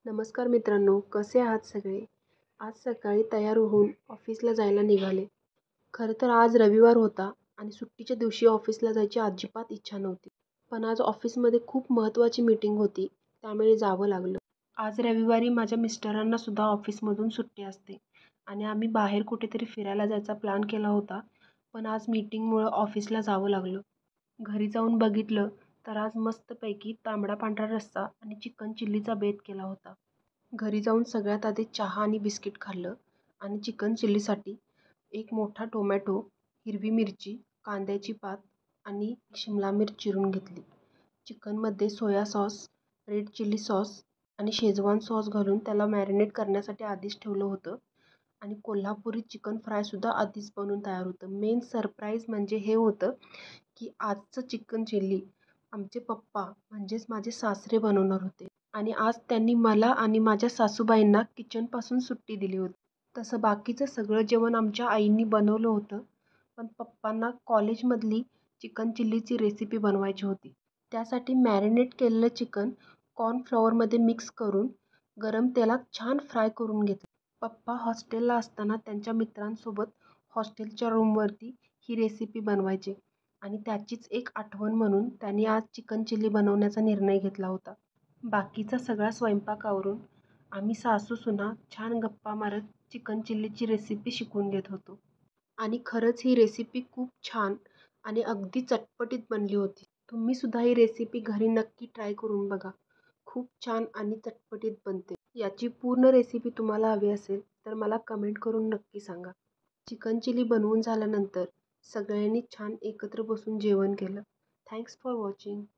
नमस्कार मित्रांनो, कसे आहात सगळे? आज सकाळी तयार होऊन ऑफिसला जायला निघाले. खरं तर आज रविवार होता आणि सुट्टीच्या दिवशी ऑफिसला जायची अजिबात इच्छा नव्हती. पण आज ऑफिसमध्ये खूप महत्त्वाची मीटिंग होती, त्यामुळे जावं लागलं. आज रविवारी माझ्या मिस्टरांना सुद्धा ऑफिसमधून सुट्टी असते आणि आम्ही बाहेर कुठेतरी फिरायला जायचा प्लॅन केला होता, पण आज मीटिंगमुळं ऑफिसला जावं लागलं. घरी जाऊन बघितलं तर आज मस्तपैकी तांबडा पांढरा रस्सा आणि चिकन चिल्लीचा बेत केला होता. घरी जाऊन सगळ्यात आधी चहा आणि बिस्किट खाल्लं आणि चिकन चिल्लीसाठी एक मोठा टोमॅटो, हिरवी मिरची, कांद्याची पात आणि शिमला मिरच चिरून घेतली. चिकनमध्ये soy sauce, red chili sauce आणि शेजवान सॉस घालून त्याला मॅरिनेट करण्यासाठी आधीच ठेवलं होतं आणि कोल्हापुरी चिकन फ्रायसुद्धा आधीच बनवून तयार होतं. मेन सरप्राईज म्हणजे हे होतं की आजचं चिकन चिल्ली आमचे पप्पा म्हणजेच माझे सासरे बनवणार होते आणि आज त्यांनी मला आणि माझ्या सासूबाईंना किचनपासून सुट्टी दिली होती. तसं बाकीचं सगळं जेवण आमच्या आईंनी बनवलं होतं, पण पप्पांना कॉलेजमधली चिकन चिल्लीची रेसिपी बनवायची होती. त्यासाठी मॅरिनेट केलेलं चिकन कॉर्नफ्लॉवरमध्ये मिक्स करून गरम तेलात छान फ्राय करून घेतलं. पप्पा हॉस्टेलला असताना त्यांच्या मित्रांसोबत हॉस्टेलच्या रूमवरती ही रेसिपी बनवायचे आणि त्याचीच एक आठवण म्हणून त्यांनी आज चिकन चिल्ली बनवण्याचा निर्णय घेतला होता. बाकीचा सगळा स्वयंपाक आवरून आम्ही सासू-सुना छान गप्पा मारत चिकन चिल्लीची रेसिपी शिकून घेत होतो. आणि खरंच ही रेसिपी खूप छान आणि अगदी चटपटीत बनली होती. तुम्ही सुद्धा ही रेसिपी घरी नक्की ट्राय करून बघा. खूप छान आणि चटपटीत बनते. याची पूर्ण रेसिपी तुम्हाला हवी असेल तर मला कमेंट करून नक्की सांगा. चिकन चिली बनवून झाल्यानंतर सगळ्यांनी छान एकत्र बसून जेवण केलं. Thanks for watching.